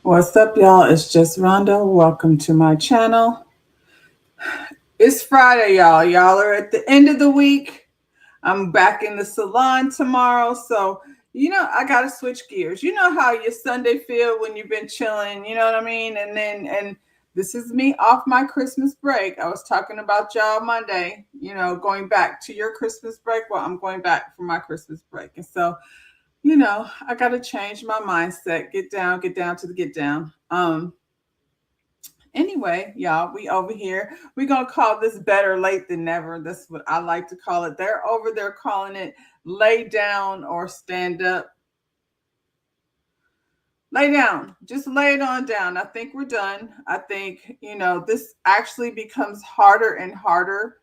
What's up, y'all? It's just Rhonda. Welcome to my channel. It's Friday, y'all. Y'all are at the end of the week. I'm back in the salon tomorrow. So, I got to switch gears. You know how your Sunday feel when you've been chilling, you know what I mean? And this is me off my Christmas break. I was talking about y'all Monday, going back to your Christmas break. Well, I'm going back for my Christmas break. And so, I got to change my mindset. Get down to the get down. Anyway, y'all, we over here. We're gonna call this better late than never. That's what I like to call it. They're over there calling it lay down or stand up. Lay down. Just lay it on down. I think we're done. I think, this actually becomes harder and harder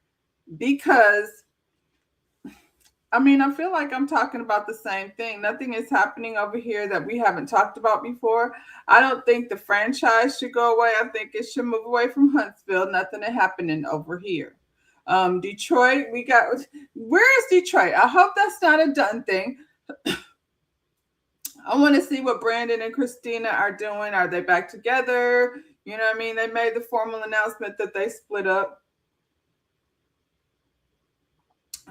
because I feel like I'm talking about the same thing. Nothing is happening over here that we haven't talked about before. I don't think the franchise should go away. I think it should move away from Huntsville. Nothing is happening over here. Detroit, where is Detroit? I hope that's not a done thing. I want to see what Brandon and Christina are doing. Are they back together? You know what I mean? They made the formal announcement that they split up.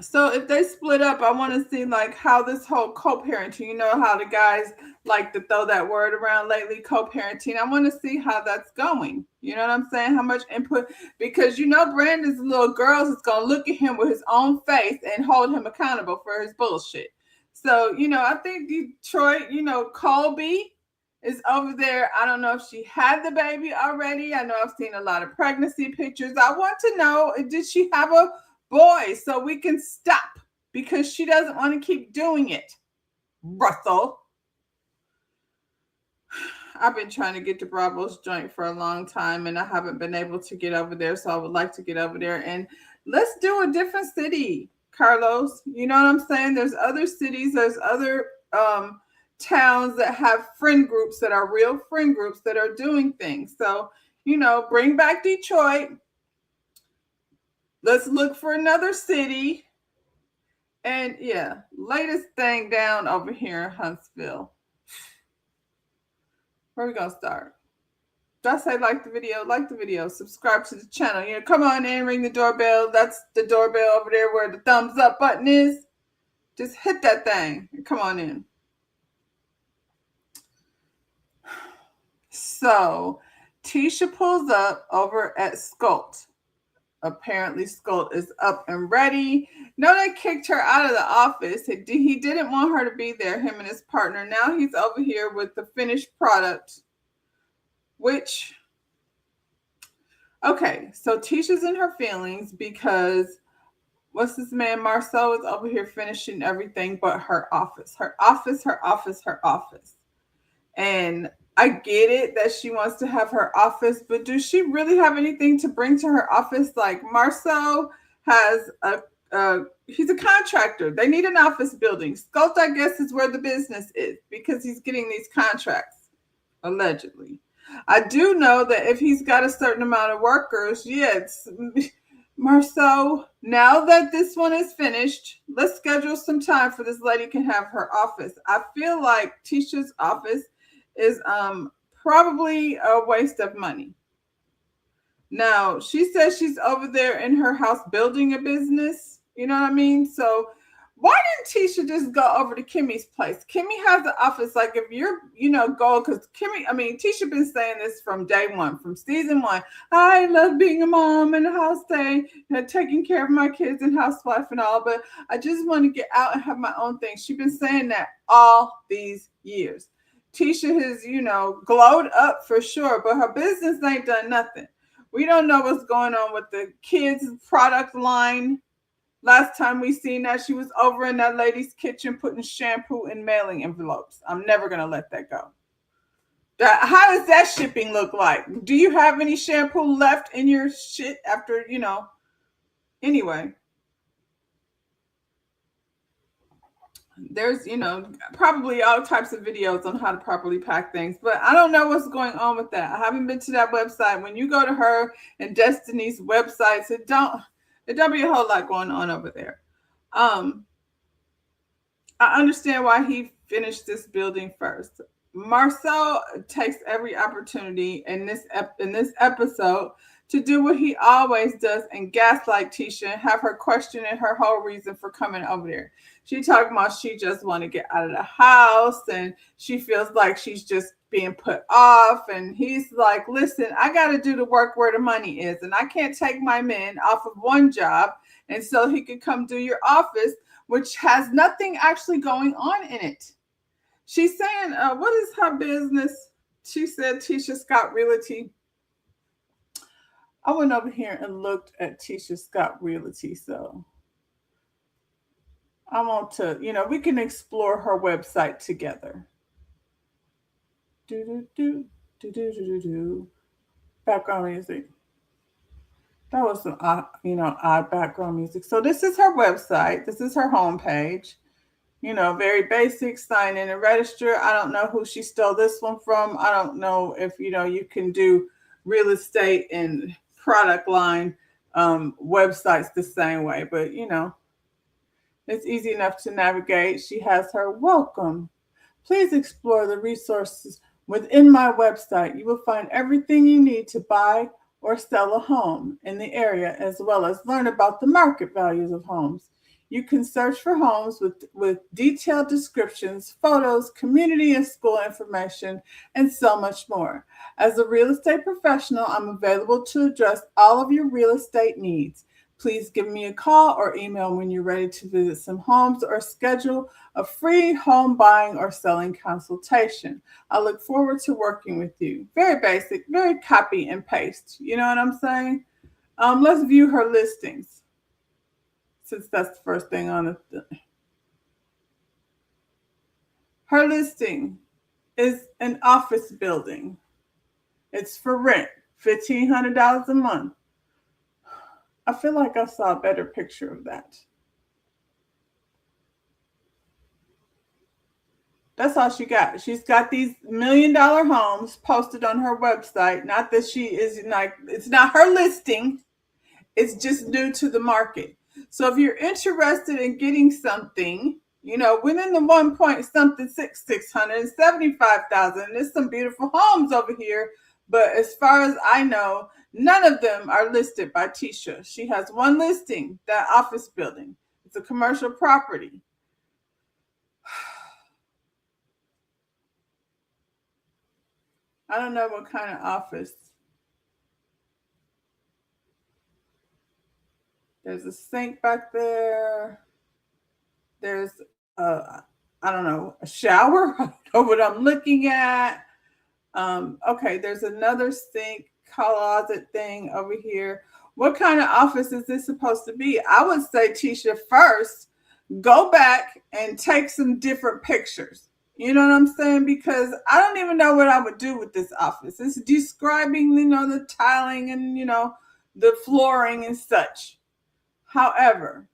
So if they split up, I want to see like how this whole co-parenting, how the guys like to throw that word around lately, co-parenting. I want to see how that's going. You know what I'm saying? How much input, because Brandon's little girls is going to look at him with his own face and hold him accountable for his bullshit. So, I think Detroit, Colby is over there. I don't know if she had the baby already. I know I've seen a lot of pregnancy pictures. I want to know, did she have a boy, so we can stop, because she doesn't want to keep doing it. Russell. I've been trying to get to Bravo's joint for a long time and I haven't been able to get over there. So I would like to get over there and let's do a different city, Carlos. You know what I'm saying? There's other cities, there's other towns that have friend groups that are real friend groups that are doing things. So, bring back Detroit. Let's look for another city. And yeah, latest thing down over here in Huntsville. Where are we going to start? Did I say like the video? Like the video. Subscribe to the channel. Come on in, ring the doorbell. That's the doorbell over there where the thumbs up button is. Just hit that thing and come on in. So, Tisha pulls up over at Scout. Apparently Scout is up and ready. No, they kicked her out of the office. He didn't want her to be there, him and his partner. Now he's over here with the finished product, which, okay, so Tisha's in her feelings because what's this man, Marcel, is over here finishing everything but her office. And I get it that she wants to have her office, but does she really have anything to bring to her office? Like Marcel has he's a contractor. They need an office building. Scout, I guess, is where the business is because he's getting these contracts, allegedly. I do know that if he's got a certain amount of workers, yes, Marcel, now that this one is finished, let's schedule some time for this lady can have her office. I feel like Tisha's office is probably a waste of money. Now, she says she's over there in her house building a business. You know what I mean? So why didn't Tisha just go over to Kimmy's place? Kimmy has the office. Like if you're, go, because Tisha been saying this from day one, from season one. I love being a mom and a house stay, taking care of my kids and housewife and all, but I just want to get out and have my own thing. She's been saying that all these years. Tisha has, glowed up for sure, but her business ain't done nothing. We don't know what's going on with the kids' product line. Last time we seen that, she was over in that lady's kitchen putting shampoo in mailing envelopes. I'm never going to let that go. How does that shipping look like? Do you have any shampoo left in your shit after, Anyway. There's, probably all types of videos on how to properly pack things, but I don't know what's going on with that. I haven't been to that website. When you go to her and Destiny's websites, it don't be a whole lot going on over there. I understand why he finished this building first. Marcel takes every opportunity in this episode to do what he always does and gaslight Tisha and have her questioning her whole reason for coming over there. She talking about she just want to get out of the house and she feels like she's just being put off. And he's like, listen, I got to do the work where the money is. And I can't take my men off of one job and so he can come do your office, which has nothing actually going on in it. She's saying, what is her business? She said Tisha Scott Realty. I went over here and looked at Tisha Scott Realty. So I want to, we can explore her website together. Background music. That was some, odd background music. So this is her website. This is her homepage. Very basic, sign in and register. I don't know who she stole this one from. I don't know if, you can do real estate and product line websites the same way, but, it's easy enough to navigate. She has her welcome. Please explore the resources within my website. You will find everything you need to buy or sell a home in the area, as well as learn about the market values of homes. You can search for homes with detailed descriptions, photos, community and school information, and so much more. As a real estate professional, I'm available to address all of your real estate needs. Please give me a call or email when you're ready to visit some homes or schedule a free home buying or selling consultation. I look forward to working with you. Very basic, very copy and paste. You know what I'm saying? Let's view her listings, since that's the first thing on it. Her listing is an office building. It's for rent, $1,500 a month. I feel like I saw a better picture of that. That's all she got. She's got these $1 million homes posted on her website. Not that she is like, it's not her listing. It's just new to the market. So if you're interested in getting something, within the 1 point something 675,000, there's some beautiful homes over here. But as far as I know, none of them are listed by Tisha. She has one listing, that office building. It's a commercial property. I don't know what kind of office. There's a sink back there. There's I don't know, a shower. I don't know what I'm looking at. Okay, there's another sink closet thing over here. What kind of office is this supposed to be? I would say, Tisha, first, go back and take some different pictures. You know what I'm saying? Because I don't even know what I would do with this office. It's describing, the tiling and, the flooring and such. However,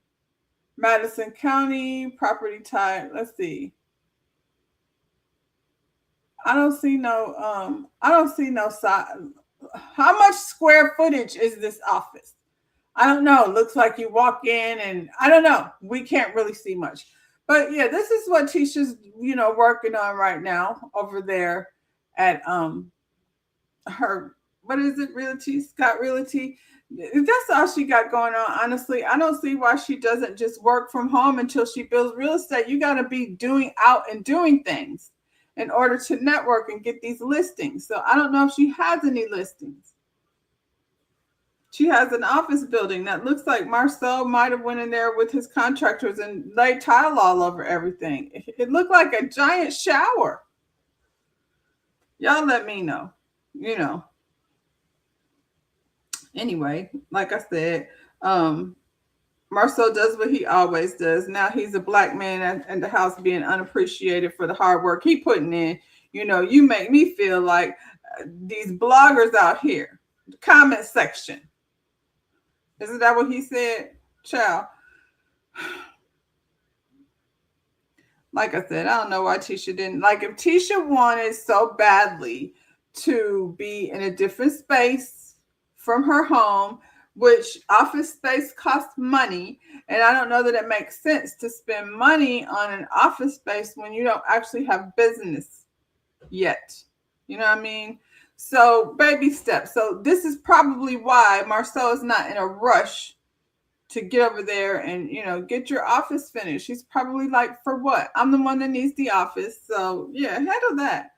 Madison County, property type, let's see. I don't see no size. How much square footage is this office? I don't know. It looks like you walk in and I don't know. We can't really see much. But yeah, this is what Tisha's, working on right now over there at her, what is it, Realty, Scott Realty. That's all she got going on. Honestly, I don't see why she doesn't just work from home until she builds real estate. You got to be doing out and doing things in order to network and get these listings. So I don't know if she has any listings. She has an office building that looks like Marcel might have went in there with his contractors and laid tile all over everything. It looked like a giant shower. Y'all let me know, Anyway, like I said, Marcel does what he always does. Now he's a black man in the house being unappreciated for the hard work he putting in. You make me feel like these bloggers out here, the comment section. Isn't that what he said? Child. Like I said, I don't know why Tisha didn't. Like if Tisha wanted so badly to be in a different space from her home, which office space costs money. And I don't know that it makes sense to spend money on an office space when you don't actually have business. yet. You know what I mean? So baby steps. So this is probably why Marcel is not in a rush to get over there and get your office finished. He's probably like, for what? I'm the one that needs the office. So yeah, handle that.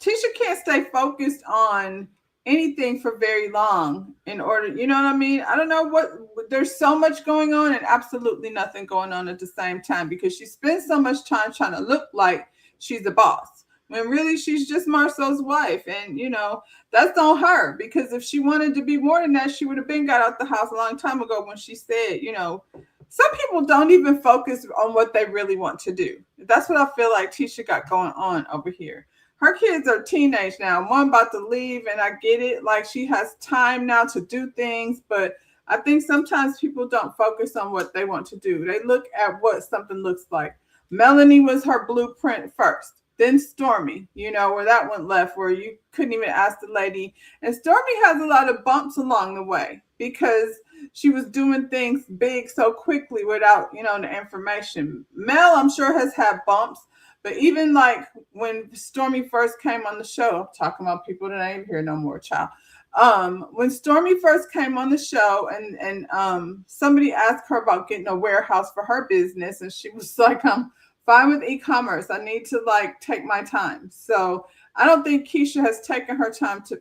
Tisha can't stay focused on anything for very long in order, you know what I mean? I don't know what, there's so much going on and absolutely nothing going on at the same time because she spends so much time trying to look like she's the boss when really she's just Marcel's wife. And, that's on her because if she wanted to be more than that, she would have been got out the house a long time ago when she said, some people don't even focus on what they really want to do. That's what I feel like Tisha got going on over here. Her kids are teenage now. One about to leave, and I get it. Like she has time now to do things, but I think sometimes people don't focus on what they want to do. They look at what something looks like. Melanie was her blueprint first. Then Stormy, where that one left, where you couldn't even ask the lady. And Stormy has a lot of bumps along the way because she was doing things big so quickly without, the information. Mel, I'm sure, has had bumps. But even like when Stormy first came on the show, I'm talking about people that ain't here no more, child. When Stormy first came on the show and somebody asked her about getting a warehouse for her business, and she was like, I'm fine with e-commerce. I need to like take my time. So I don't think Tisha has taken her time to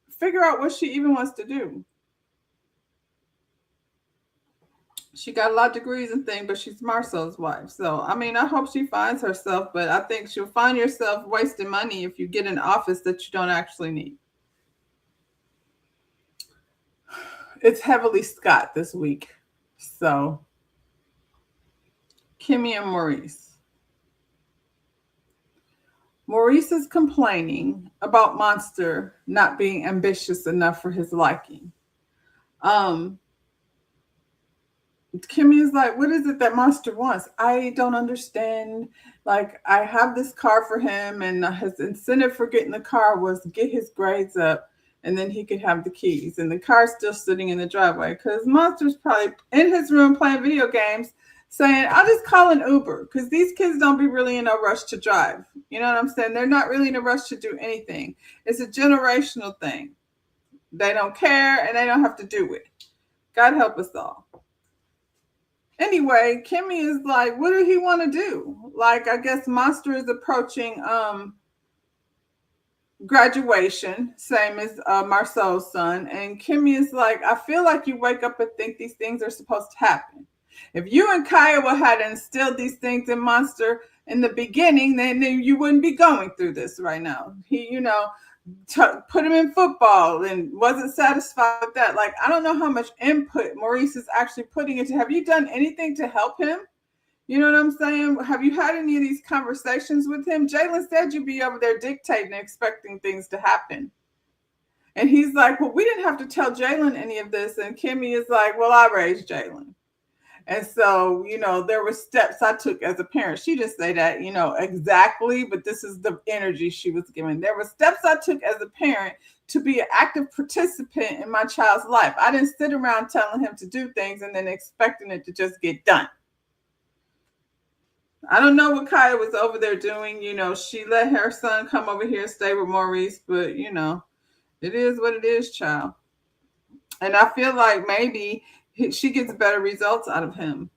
figure out what she even wants to do. She got a lot of degrees and things, but she's Marcel's wife. So, I mean, I hope she finds herself, but I think she'll find yourself wasting money if you get an office that you don't actually need. It's heavily Scott this week. So, Kimmy and Maurice. Maurice is complaining about Monster not being ambitious enough for his liking. Kimmy is like, what is it that Monster wants? I don't understand. Like, I have this car for him, and his incentive for getting the car was get his grades up, and then he could have the keys. And the car's still sitting in the driveway because Monster's probably in his room playing video games saying, I'll just call an Uber because these kids don't be really in a rush to drive. You know what I'm saying? They're not really in a rush to do anything. It's a generational thing. They don't care, and they don't have to do it. God help us all. Anyway, Kimmy is like, what do he want to do? Like, I guess Monster is approaching graduation, same as Marcel's son. And Kimmy is like, I feel like you wake up and think these things are supposed to happen. If you and Kiowa had instilled these things in Monster in the beginning, then you wouldn't be going through this right now. He, put him in football and wasn't satisfied with that. Like, I don't know how much input Maurice is actually putting into. Have you done anything to help him? You know what I'm saying? Have you had any of these conversations with him? Jalen said you'd be over there dictating and expecting things to happen. And he's like, well, we didn't have to tell Jalen any of this. And Kimmy is like, well, I raised Jalen. And so, there were steps I took as a parent. She didn't say that, exactly, but this is the energy she was giving. There were steps I took as a parent to be an active participant in my child's life. I didn't sit around telling him to do things and then expecting it to just get done. I don't know what Kaya was over there doing. She let her son come over here and stay with Maurice, but, it is what it is, child. And I feel like maybe she gets better results out of him.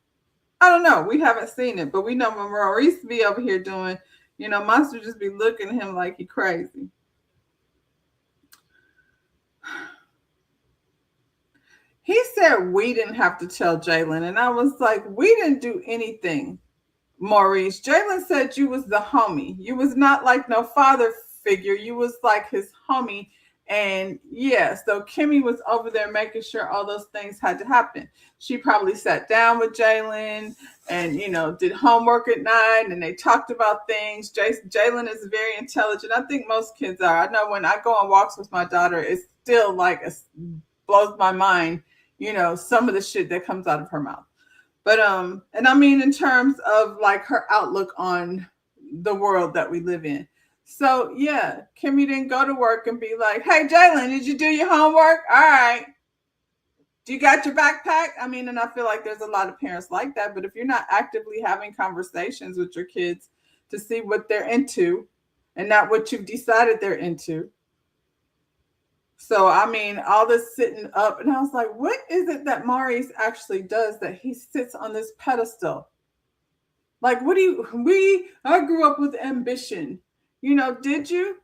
I don't know. We haven't seen it, but we know when Maurice be over here doing, Monster just be looking at him like he crazy. He said we didn't have to tell Jalen. And I was like, we didn't do anything, Maurice. Jalen said you was the homie. You was not like no father figure. You was like his homie. And yeah, so Kimmy was over there making sure all those things had to happen. She probably sat down with Jalen and, did homework at night and they talked about things. Jalen is very intelligent. I think most kids are. I know when I go on walks with my daughter, it's still like blows my mind, some of the shit that comes out of her mouth. But, and I mean, in terms of like her outlook on the world that we live in. So, yeah, Kimmy didn't go to work and be like, hey, Jalen, did you do your homework? All right. Do you got your backpack? I mean, and I feel like there's a lot of parents like that, but if you're not actively having conversations with your kids to see what they're into and not what you've decided they're into. So, I mean, all this sitting up, and I was like, what is it that Maurice actually does that he sits on this pedestal? Like, what do I grew up with ambition. Did you?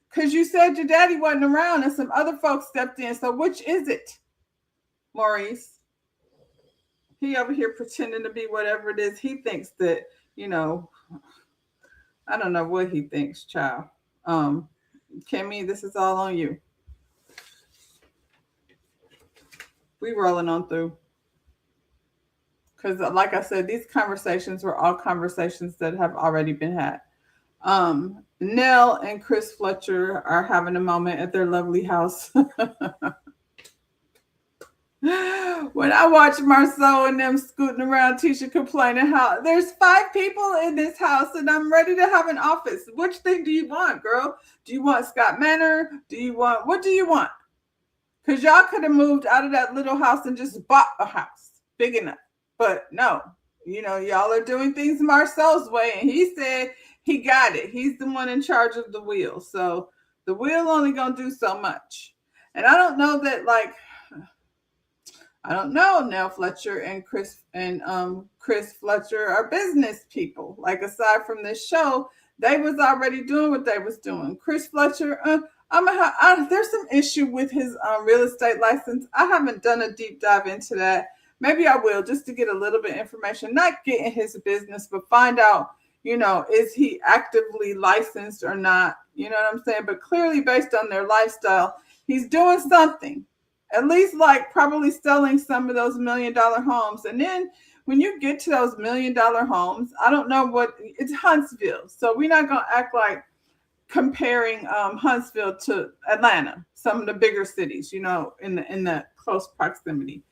Because you said your daddy wasn't around and some other folks stepped in. So, which is it, Maurice? He over here pretending to be whatever it is he thinks that, you know, I don't know what he thinks, child. Um, Kimmy, this is all on you. We rolling on through. Because, like I said, these conversations were all conversations that have already been had. Nell and Chris Fletcher are having a moment at their lovely house. When I watch Marceau and them scooting around, Tisha complaining how there's 5 people in this house and I'm ready to have an office. Which thing do you want, girl? Do you want Scott Manor? What do you want? Because y'all could have moved out of that little house and just bought a house big enough. But no, y'all are doing things Marceau's way. And he said he got it. He's the one in charge of the wheel. So the wheel only going to do so much. And I don't know that, like, I don't know. Nell Fletcher and Chris Fletcher are business people. Like, aside from this show, they was already doing what they was doing. Chris Fletcher, there's some issue with his real estate license. I haven't done a deep dive into that. Maybe I will, just to get a little bit of information, not get in his business, but find out, is he actively licensed or not? You know what I'm saying? But clearly, based on their lifestyle, he's doing something. At least, like, probably selling some of those $1 million homes. And then when you get to those $1 million homes, I don't know it's Huntsville. So we're not going to act like comparing Huntsville to Atlanta, some of the bigger cities, in the close proximity.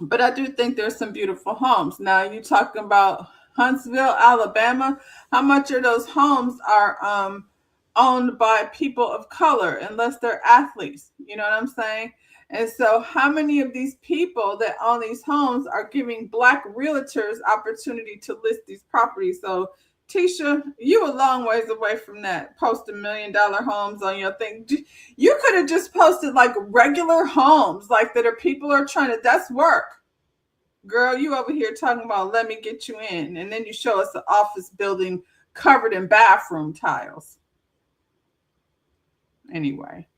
But I do think there's some beautiful homes. Now, you talking about Huntsville, Alabama. How much of those homes are owned by people of color, unless they're athletes? You know what I'm saying? And so how many of these people that own these homes are giving Black realtors opportunity to list these properties? So, Tisha, you a long ways away from that. Posting $1 million homes on your thing. You could have just posted like regular homes, like that are people are trying to, that's work. Girl, you over here talking about let me get you in. And then you show us an office building covered in bathroom tiles. Anyway.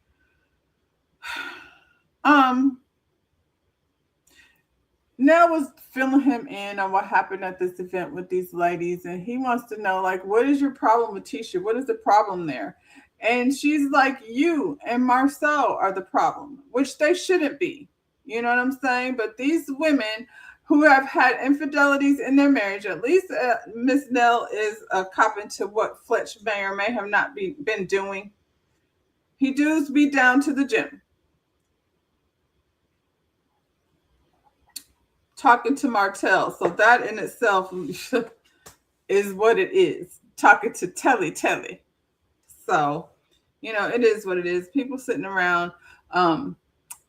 Nell was filling him in on what happened at this event with these ladies, and he wants to know, like, what is your problem with Tisha? What is the problem there? And she's like, you and Marceau are the problem, which they shouldn't be. You know what I'm saying? But these women who have had infidelities in their marriage, at least Miss Nell is copping to what Fletch may or may have not been doing. He does be down to the gym. Talking to Martell. So that in itself is what it is. Talking to Telly. So, it is what it is. People sitting around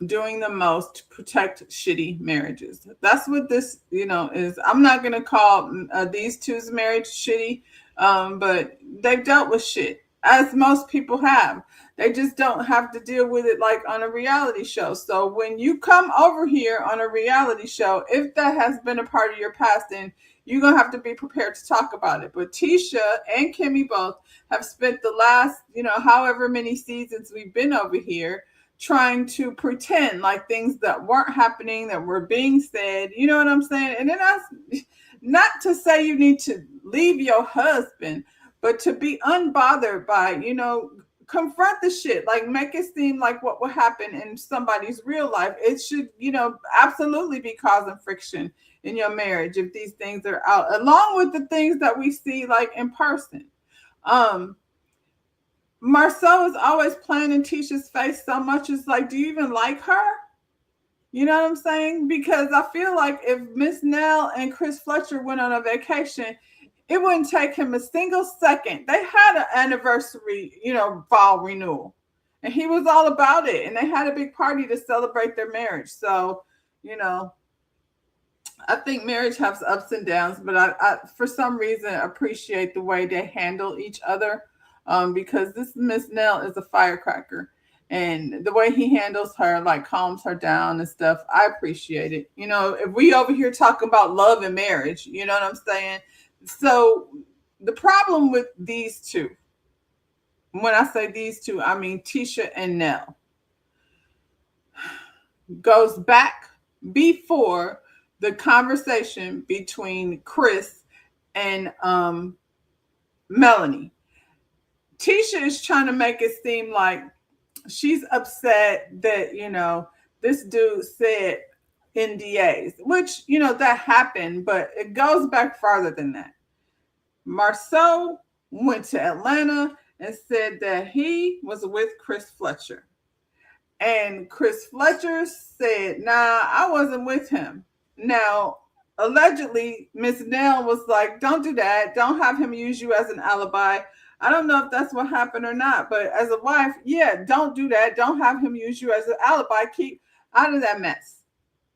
doing the most to protect shitty marriages. That's what this, is. I'm not going to call these two's marriage shitty, but they've dealt with shit, as most people have. They just don't have to deal with it like on a reality show. So when you come over here on a reality show, if that has been a part of your past, then you're going to have to be prepared to talk about it. But Tisha and Kimmy both have spent the last, however many seasons we've been over here trying to pretend like things that weren't happening, that were being said. You know what I'm saying? And then that's not to say you need to leave your husband, but to be unbothered by, confront the shit, like make it seem like what will happen in somebody's real life. It should, absolutely be causing friction in your marriage if these things are out, along with the things that we see like in person. Marceau is always playing in Tisha's face so much. It's like, do you even like her? You know what I'm saying? Because I feel like if Miss Nell and Chris Fletcher went on a vacation, it wouldn't take him a single second. They had an anniversary, vow renewal. And he was all about it. And they had a big party to celebrate their marriage. So, you know, I think marriage has ups and downs, but I for some reason appreciate the way they handle each other, because this Miss Nell is a firecracker, and the way he handles her, like calms her down and stuff, I appreciate it. You know, if we over here talking about love and marriage, you know what I'm saying? So the problem with these two, when I say these two, I mean Tisha and Nell, goes back before the conversation between Chris and Melanie. Tisha is trying to make it seem like she's upset that, you know, this dude said NDAs, which, you know, that happened, but it goes back farther than that. Marceau went to Atlanta and said that he was with Chris Fletcher. And Chris Fletcher said, nah, I wasn't with him. Now, allegedly, Miss Nell was like, don't do that. Don't have him use you as an alibi. I don't know if that's what happened or not, but as a wife, yeah, don't do that. Don't have him use you as an alibi. Keep out of that mess.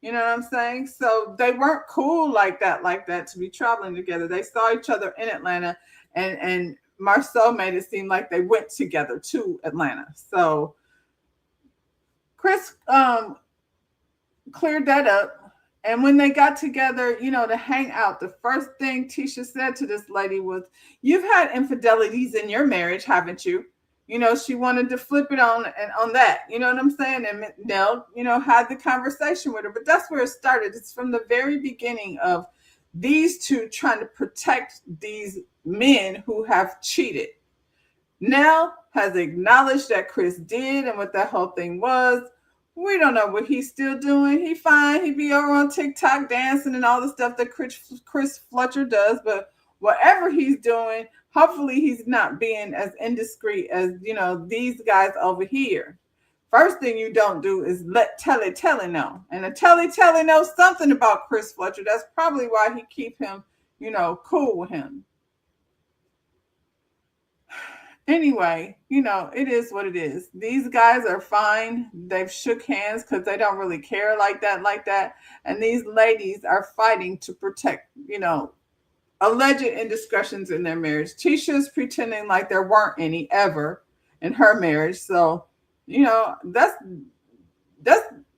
You know what I'm saying? So they weren't cool like that to be traveling together. They saw each other in Atlanta, and Marceau made it seem like they went together to Atlanta. So Chris cleared that up. And when they got together, you know, to hang out, the first thing Tisha said to this lady was, you've had infidelities in your marriage, haven't you? You know, she wanted to flip it on that. You know what I'm saying? And Nell, you know, had the conversation with her. But that's where it started. It's from the very beginning of these two trying to protect these men who have cheated. Nell has acknowledged that Chris did and what that whole thing was. We don't know what he's still doing. He fine. He be over on TikTok dancing and all the stuff that Chris Fletcher does. But whatever he's doing, hopefully he's not being as indiscreet as, you know, these guys over here. First thing you don't do is let Telly know. And a Telly knows something about Chris Fletcher. That's probably why he keep him, you know, cool with him. Anyway, you know, it is what it is. These guys are fine. They've shook hands because they don't really care like that. And these ladies are fighting to protect, you know, alleged indiscretions in their marriage. Tisha's pretending like there weren't any ever in her marriage. So, you know, that's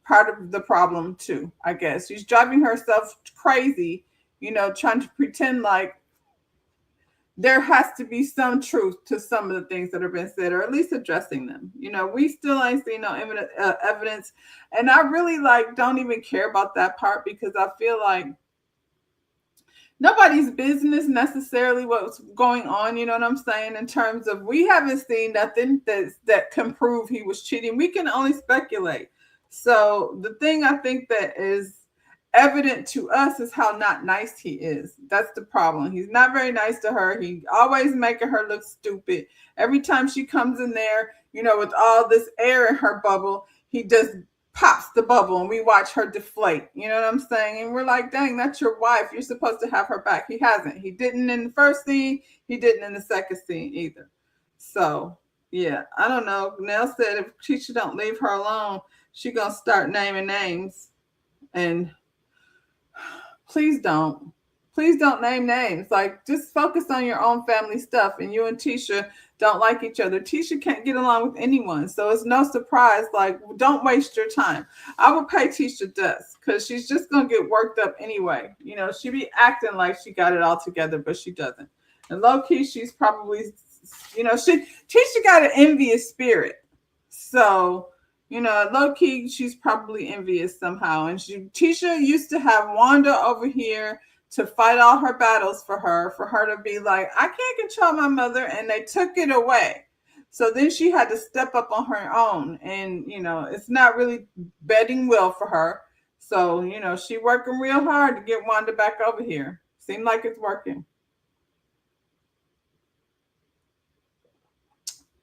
part of the problem too, I guess. She's driving herself crazy, you know, trying to pretend like there has to be some truth to some of the things that have been said, or at least addressing them. You know, we still ain't seen no evidence. And I really don't even care about that part, because I feel like nobody's business necessarily what's going on. You know what I'm saying? In terms of, we haven't seen nothing that can prove he was cheating. We can only speculate. So the thing I think that is evident to us is how not nice he is. That's the problem. He's not very nice to her. He always making her look stupid. Every time she comes in there, you know, with all this air in her bubble, he just pops the bubble and we watch her deflate. You know what I'm saying? And we're like, dang, that's your wife. You're supposed to have her back. He hasn't. He didn't in the first scene. He didn't in the second scene either. So, yeah, I don't know. Nell said if Tisha don't leave her alone, she gonna start naming names. And please don't name names. Like, just focus on your own family stuff. And you and Tisha don't like each other. Tisha can't get along with anyone. So it's no surprise. Like, don't waste your time. I would pay Tisha dust, because she's just going to get worked up anyway. You know, she be acting like she got it all together, but she doesn't. And low key, she's probably, you know, Tisha got an envious spirit. So, you know, low key, she's probably envious somehow. And Tisha used to have Wanda over here to fight all her battles for her to be like, I can't control my mother, and they took it away. So then she had to step up on her own, and, you know, it's not really betting well for her. So, you know, she working real hard to get Wanda back over here. Seems like it's working.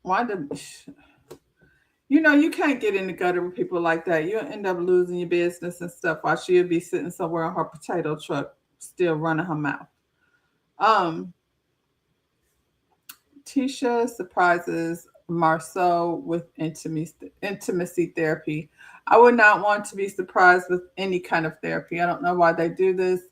Wanda, you know, you can't get in the gutter with people like that. You'll end up losing your business and stuff while she'll be sitting somewhere on her potato truck, still running her mouth. Tisha surprises Marceau with intimacy therapy. I would not want to be surprised with any kind of therapy. I don't know why they do this.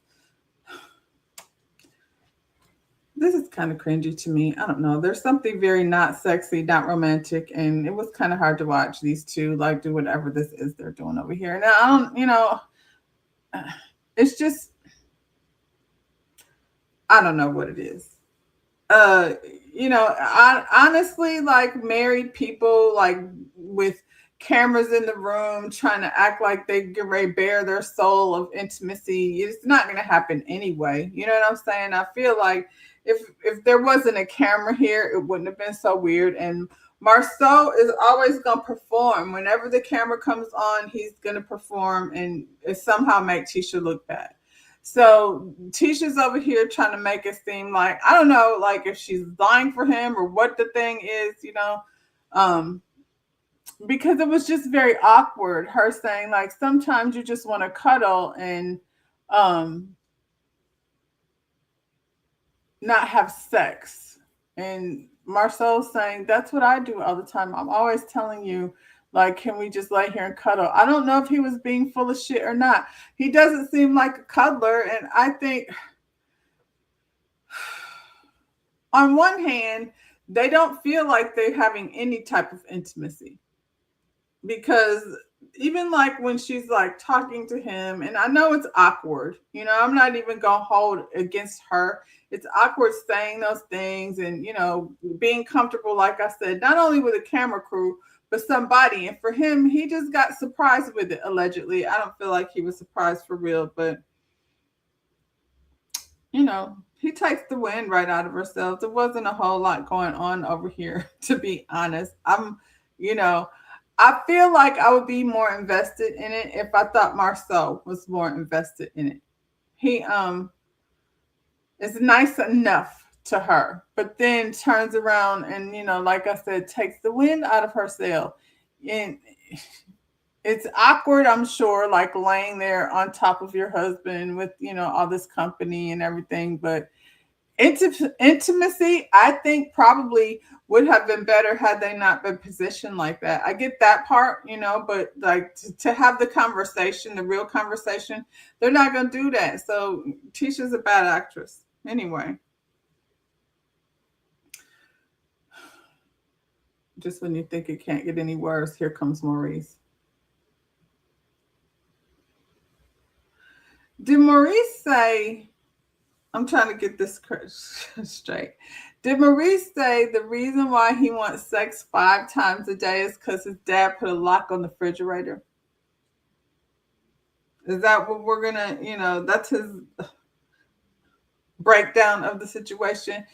This is kind of cringy to me. I don't know. There's something very not sexy, not romantic, and it was kind of hard to watch these two like do whatever this is they're doing over here. Now, I don't, it's just I don't know what it is. uh I honestly like married people like with cameras in the room trying to act like they get ready to bare their soul of intimacy. It's not going to happen anyway. You know what I'm saying? I feel like if there wasn't a camera here, it wouldn't have been so weird. And Marceau is always going to perform whenever the camera comes on. He's going to perform and somehow make Tisha look bad. So Tisha's over here trying to make it seem like, I don't know, like if she's lying for him or what the thing is, um, because it was just very awkward. Her saying like, sometimes you just want to cuddle and um, not have sex. And Marcel's saying, that's what I do all the time. I'm always telling you, like, can we just lay here and cuddle? I don't know if he was being full of shit or not. He doesn't seem like a cuddler. And I think on one hand, they don't feel like they're having any type of intimacy. Because even like when she's like talking to him, and I know it's awkward, I'm not even gonna hold against her. It's awkward saying those things and being comfortable, like I said, not only with a camera crew but somebody. And for him, he just got surprised with it, allegedly. I don't feel like he was surprised for real, but he takes the wind right out of herself. There wasn't a whole lot going on over here, to be honest. I feel like I would be more invested in it if I thought Marceau was more invested in it. He is nice enough to her, but then turns around and, like I said, takes the wind out of her sail. And it's awkward, I'm sure, like laying there on top of your husband with, all this company and everything. But intimacy, I think, probably would have been better had they not been positioned like that. I get that part, but like to have the conversation, the real conversation, they're not going to do that. So Tisha's a bad actress. Anyway, just when you think it can't get any worse, here comes Maurice. Did Maurice say, I'm trying to get this straight. Did Maurice say the reason why he wants sex 5 times a day is because his dad put a lock on the refrigerator? Is that what we're going to, that's his breakdown of the situation?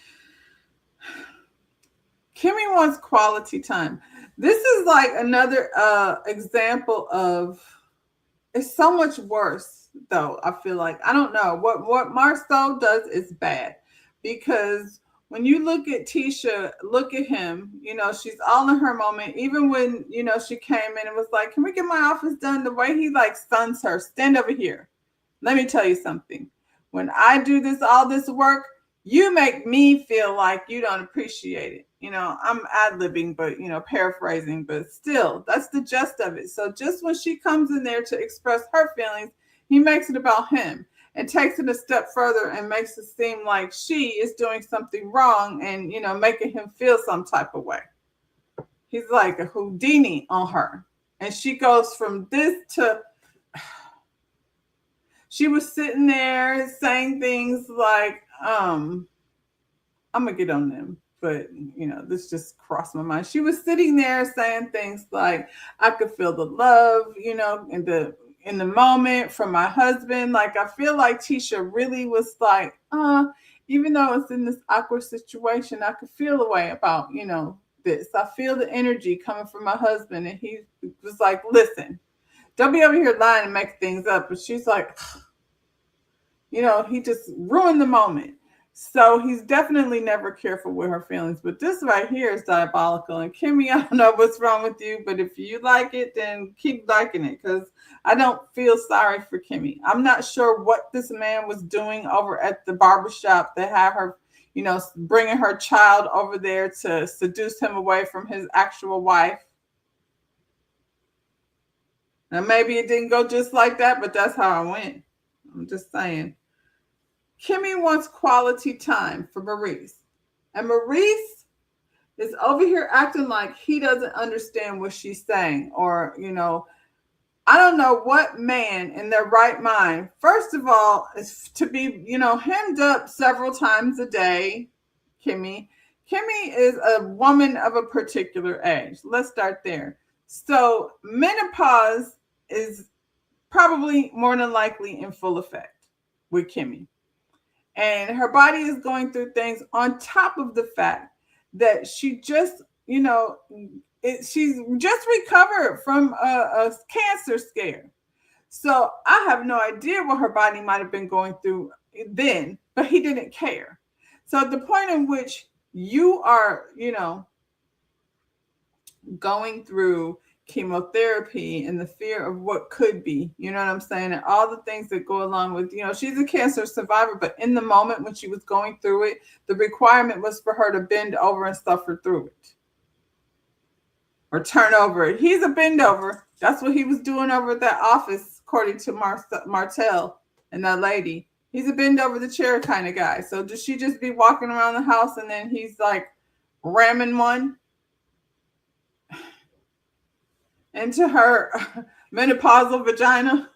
Kimmy wants quality time. This is like another example of, it's so much worse though. I feel like, I don't know what Marceau does is bad, because when you look at Tisha, look at him, she's all in her moment. Even when, she came in and was like, can we get my office done? The way he like stuns her, stand over here. Let me tell you something. When I do all this work, you make me feel like you don't appreciate it. I'm ad-libbing, but, paraphrasing, but still, that's the gist of it. So just when she comes in there to express her feelings, he makes it about him and takes it a step further and makes it seem like she is doing something wrong and, making him feel some type of way. He's like a Houdini on her. And she goes from this to, she was sitting there saying things like, I'm going to get on them, but, this just crossed my mind. She was sitting there saying things like, I could feel the love, in the moment from my husband. Like, I feel like Tisha really was like, even though it's in this awkward situation, I could feel a way about, this. I feel the energy coming from my husband. And he was like, listen, don't be over here lying and make things up. But she's like, he just ruined the moment. So he's definitely never careful with her feelings. But this right here is diabolical. And Kimmy, I don't know what's wrong with you, but if you like it, then keep liking it, because I don't feel sorry for Kimmy. I'm not sure what this man was doing over at the barbershop that had her, bringing her child over there to seduce him away from his actual wife. Now, maybe it didn't go just like that, but that's how it went. I'm just saying. Kimmy wants quality time for Maurice. And Maurice is over here acting like he doesn't understand what she's saying. Or, I don't know what man in their right mind, first of all, is to be, hemmed up several times a day. Kimmy is a woman of a particular age. Let's start there. So menopause is probably more than likely in full effect with Kimmy. And her body is going through things on top of the fact that she just, she's just recovered from a cancer scare. So I have no idea what her body might have been going through then, but he didn't care. So at the point in which you are, going through chemotherapy and the fear of what could be, you know what I'm saying? And all the things that go along with, she's a cancer survivor, but in the moment when she was going through it, the requirement was for her to bend over and suffer through it. Or turn over it. He's a bend over. That's what he was doing over at that office, according to Martell and that lady. He's a bend over the chair kind of guy. So does she just be walking around the house and then he's like ramming one into her menopausal vagina?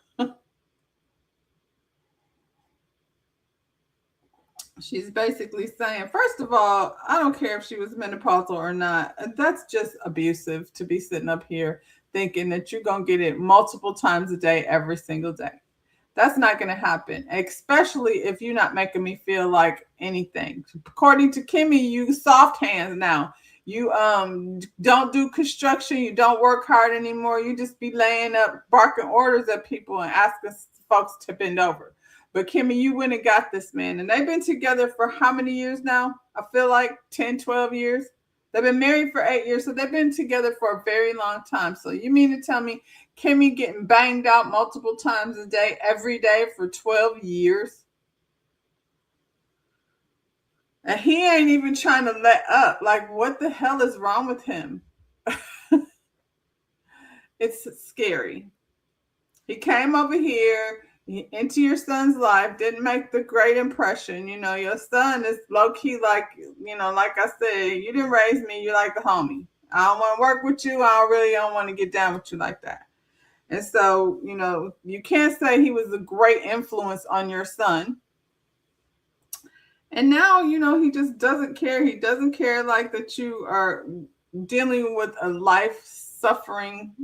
She's basically saying, first of all, I don't care if she was menopausal or not. That's just abusive to be sitting up here thinking that you're going to get it multiple times a day, every single day. That's not going to happen, especially if you're not making me feel like anything. According to Kimmy, you soft hands now. You don't do construction. You don't work hard anymore. You just be laying up, barking orders at people and asking folks to bend over. But Kimmy, you went and got this man. And they've been together for how many years now? I feel like 10, 12 years. They've been married for 8 years. So they've been together for a very long time. So you mean to tell me Kimmy getting banged out multiple times a day, every day for 12 years? And he ain't even trying to let up. Like, what the hell is wrong with him? It's scary. He came over here into your son's life, didn't make the great impression. Your son is low-key like, like I said, you didn't raise me, you're like the homie. I don't want to work with you. I don't want to get down with you like that. And so, you can't say he was a great influence on your son. And now, he just doesn't care. He doesn't care like that you are dealing with a life-suffering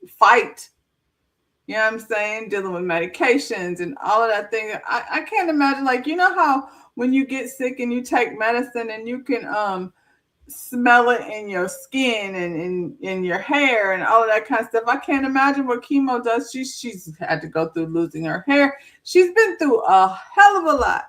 fight. You know what I'm saying? Dealing with medications and all of that thing. I can't imagine, like, how when you get sick and you take medicine and you can smell it in your skin and in your hair and all of that kind of stuff. I can't imagine what chemo does. She's had to go through losing her hair. She's been through a hell of a lot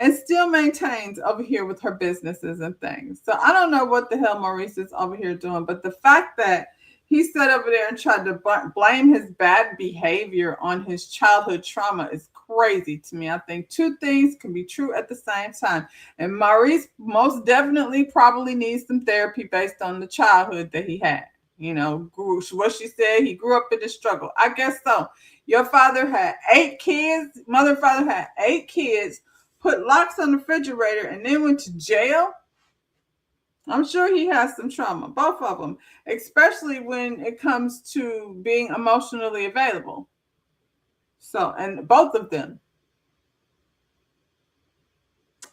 and still maintains over here with her businesses and things. So I don't know what the hell Maurice is over here doing, but the fact that he sat over there and tried to blame his bad behavior on his childhood trauma is crazy to me. I think two things can be true at the same time. And Maurice most definitely probably needs some therapy based on the childhood that he had. What she said, he grew up in the struggle. I guess so. Your father had 8 kids. Mother and father had 8 kids, put locks on the refrigerator, and then went to jail. I'm sure he has some trauma, both of them, especially when it comes to being emotionally available. So, and both of them.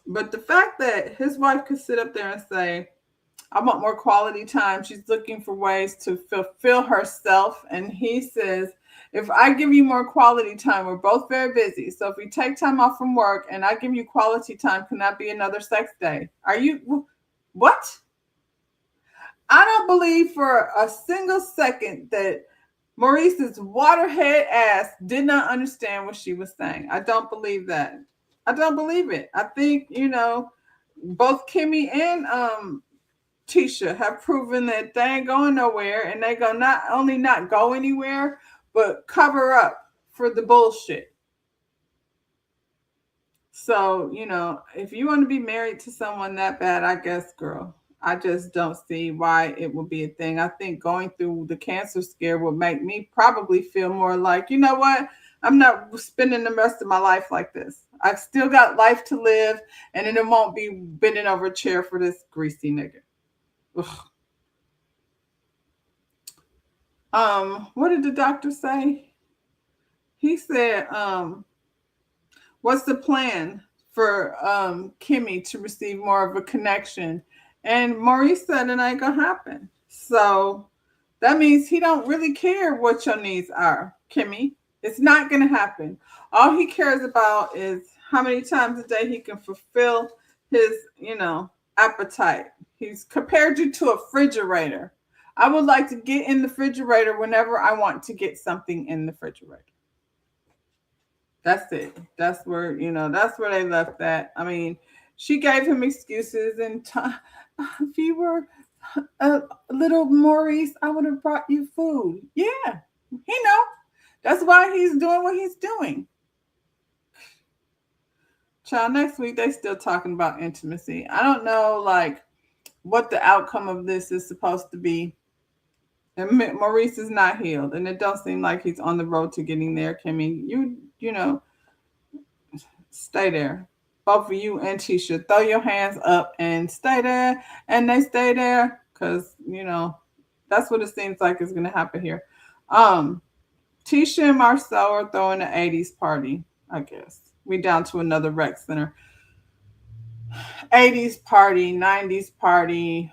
But the fact that his wife could sit up there and say, I want more quality time. She's looking for ways to fulfill herself. And he says, if I give you more quality time, we're both very busy. So if we take time off from work and I give you quality time, can that be another sex day? Are you, what? I don't believe for a single second that Maurice's waterhead ass did not understand what she was saying. I don't believe that. I don't believe it. I think, both Kimmy and Tisha have proven that they ain't going nowhere, and they gonna not only not go anywhere, but cover up for the bullshit. So, if you want to be married to someone that bad, I guess, girl, I just don't see why it would be a thing. I think going through the cancer scare would make me probably feel more like, you know what? I'm not spending the rest of my life like this. I've still got life to live, and then it won't be bending over a chair for this greasy nigga. Ugh. What did the doctor say? He said, what's the plan for Kimmy to receive more of a connection? And Maurice said it ain't gonna happen. So that means he don't really care what your needs are, Kimmy. It's not gonna happen. All he cares about is how many times a day he can fulfill his, appetite. He's compared you to a refrigerator. I would like to get in the refrigerator whenever I want to get something in the refrigerator. That's it. That's where they left that. I mean, she gave him excuses and if you were a little Maurice, I would have brought you food. Yeah, he know. That's why he's doing what he's doing. Child, next week they still talking about intimacy. I don't know like what the outcome of this is supposed to be. And Maurice is not healed, and it don't seem like he's on the road to getting there. Kimmy, stay there. Both of you and Tisha, throw your hands up and stay there. And they stay there because, that's what it seems like is going to happen here. Tisha and Marcel are throwing an 80s party, I guess. We down to another rec center. 80s party, 90s party.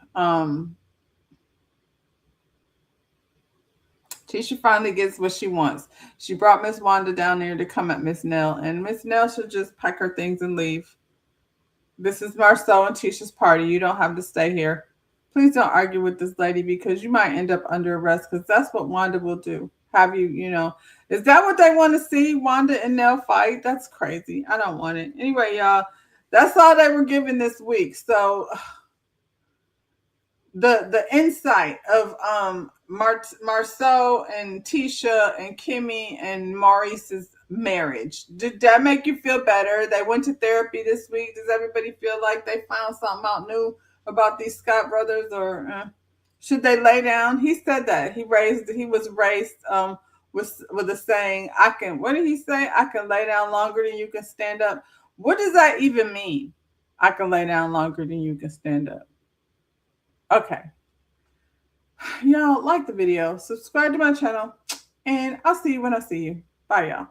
Tisha finally gets what she wants. She brought Miss Wanda down there to come at Miss Nell, and Miss Nell should just pack her things and leave. This is Marcel and Tisha's party. You don't have to stay here. Please don't argue with this lady because you might end up under arrest because that's what Wanda will do. Have you, is that what they want to see? Wanda and Nell fight? That's crazy. I don't want it. Anyway, y'all, that's all they were given this week. So the insight of Marceau and Tisha and Kimmy and Maurice's marriage. Did that make you feel better? They went to therapy this week. Does everybody feel like they found something out new about these Scott brothers, or should they lay down? He said that he was raised with a saying, I can, what did he say? I can lay down longer than you can stand up. What does that even mean? I can lay down longer than you can stand up. Okay. Y'all like the video, subscribe to my channel, and I'll see you when I see you. Bye, y'all.